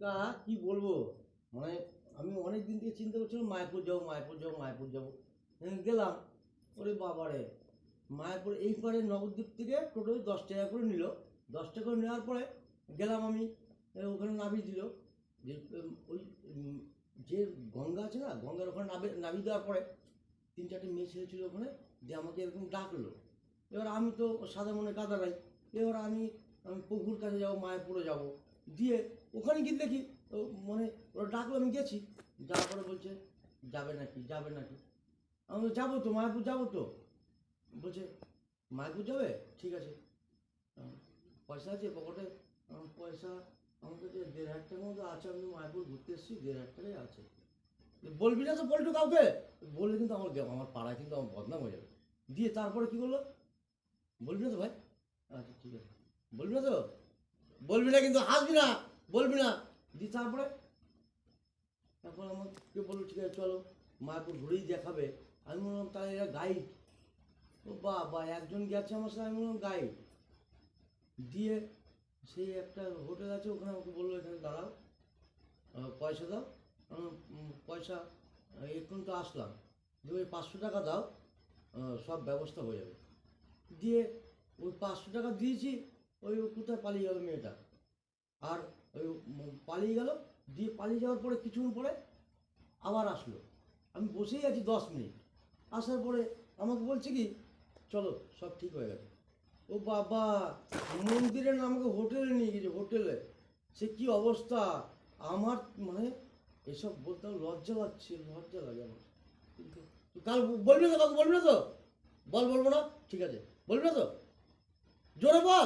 তা কি বলবো, মানে আমি অনেক দিন থেকে চিন্তা করছিলাম মায়াপুর যাবো মায়াপুর যাবো মায়াপুর যাবো। গেলাম, ওরে বাবারে, মায়াপুর এই পারে নবদ্বীপ থেকে টোটাল 10 টাকা করে নিল। 10 টাকা করে নেওয়ার পরে গেলাম আমি, ওখানে নামিয়ে দিল। যে ওই যে গঙ্গা আছে না, গঙ্গার ওখানে নামিয়ে দেওয়ার পরে 3-4টে মেয়ে ছেলে ছিল ওখানে, যে আমাকে এরকম ডাকলো। এবার আমি তো সাদা মনে কাদা নাই, এবার আমি প্রভুর কাছে যাবো, মায়াপুরে যাব। দিয়ে ওখানে গিয়ে দেখি মানে ওরা ডাকলো, আমি গেছি। যাওয়ার পরে বলছে যাবে নাকি যাবে নাকি। আমি বলছি, যাবো তো, মায়াপুর যাবো তো। বলছে মায়াপুর যাবে, ঠিক আছে। পয়সা আছে পকেটে? পয়সা আমার কাছে 1,500 টাকার মতো আছে, আমি মায়াপুর ঘুরতে এসেছি, 1,500 টাকাই আছে। বলবি না তো পল্টু কাউকে, বললে কিন্তু আমার পাড়ায় কিন্তু আমার বদনাম হয়ে যাবে। দিয়ে তারপরে কি করলো, বলবি না তো ভাই? আচ্ছা ঠিক আছে, বলবি না তো, বলবি না কিন্তু, হাসবি না, বলবি না। দিয়ে তারপরে এখন আমাকে বললো ঠিক আছে চলো, মায়াপুর ঘুরেই দেখাবে। আমি বললাম তাহলে এরা গাইড। ও বা একজন গেছে আমার সাথে, আমি বললাম গাইড। দিয়ে সেই একটা হোটেল আছে, ওখানে আমাকে বললো এখানে দাঁড়াও, পয়সা দাও। পয়সা এখন তো আসলাম, দিয়ে ওই 500 টাকা দাও, সব ব্যবস্থা হয়ে যাবে। দিয়ে ওই 500 টাকা দিয়েছি, ওই কোথায় পালিয়ে গেল মেয়েটা। আর ওই পালিয়ে গেল। দিয়ে পালিয়ে যাওয়ার পরে কিছুক্ষণ পরে আবার আসলো। আমি বসেই আছি 10 মিনিট। আসার পরে আমাকে বলছে কি চলো সব ঠিক হয়ে গেছে। ও বাবা, মন্দিরে না আমাকে হোটেলে নিয়ে গেছে, হোটেলে। সে কি অবস্থা আমার, মানে এসব বলতে আমার লজ্জা লাগছে, লজ্জা লাগে আমার। কিন্তু কাল বলবি না তো, কাউকে বলবি না তো? বলবো না, ঠিক আছে, বলবি না তো, জোরে বল।